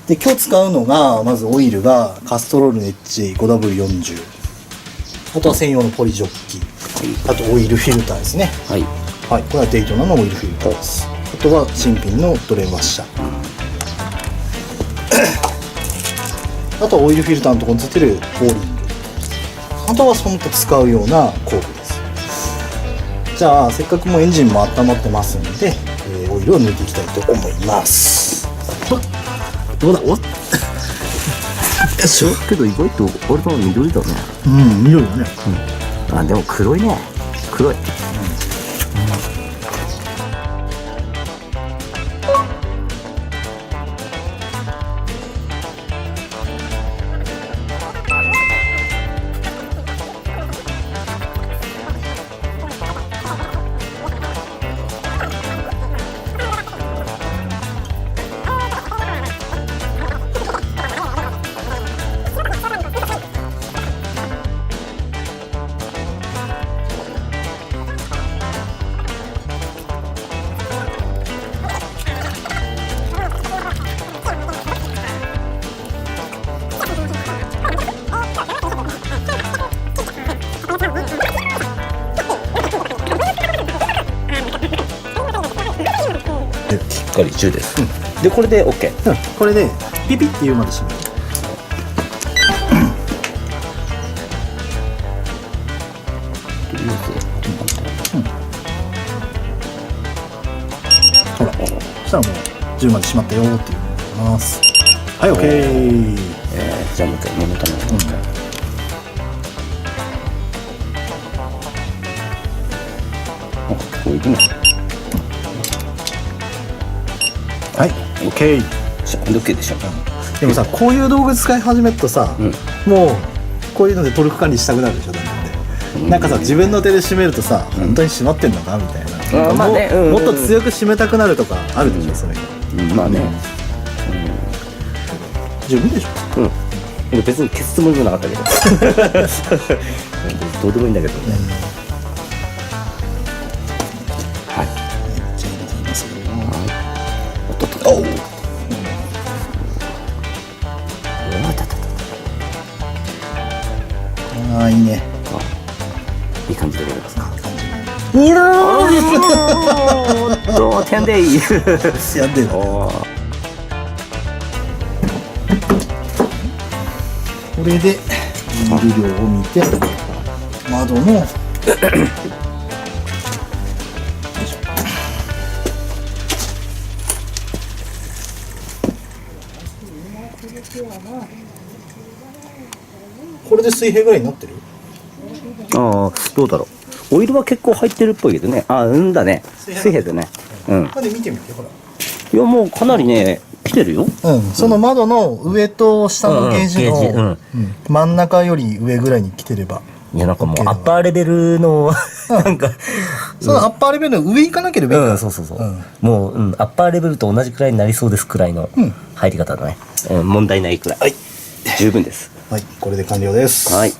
で今日使うのがまずオイルがカストロールの HJ5W40、 あとは専用のポリジョッキ、あとオイルフィルターですね。はいはい、これはデイトナのオイルフィルターです。あとは新品のドレンワッシャー、あとはオイルフィルターのところについてるオーリング、あとはその他使うような工具です。じゃあせっかくもうエンジンも温まってますんで、オイルを抜いていきたいと思います。どうだ、およいしょ。けど意外と俺の緑だね。うん、緑だね。あ、でも黒いね。黒い。しっかり10です。でこれで OK。これでピピっていうまで閉める。ほら、そしたらもう10まで閉まったよっていうのを言います。はい、OK。じゃあもう一回念のためにもう一回。こういくの。はい、OK。じゃあ OK でしょ。でもさ、こういう道具使い始めるとさ、もうこういうのでトルク管理したくなるでしょ、だんだんね。なんかさ、自分の手で締めるとさ、本当に締まってんのかみたいな。まあね、もっと強く締めたくなるとかあるでしょ、それが。まあね。十分でしょ。俺別に消すつもりもなかったけど。どうでもいいんだけどね。はい。じゃあ入れてみますよ。おっとっと。おう。ああ、いいね。いい感じでございますか。いやー。どう点でいい。やってる。これでオイル量を見て窓のこれで水平ぐらいになってる？ああ、どうだろう。オイルは結構入ってるっぽいけどね。あ、うんだね。水平だね。うん。これで見てみて、ほら。いや、もうかなりね、来てるよ。その窓の上と下のゲージの真ん中より上ぐらいに来てれば。いや、なんかもうアッパーレベルの、なんか、そのアッパーレベルの上行かなければいいから。そうそうそう。もう、アッパーレベルと同じくらいになりそうですくらいの入り方だね。問題ないくらい。はい。十分です。はい、これで完了です。はい。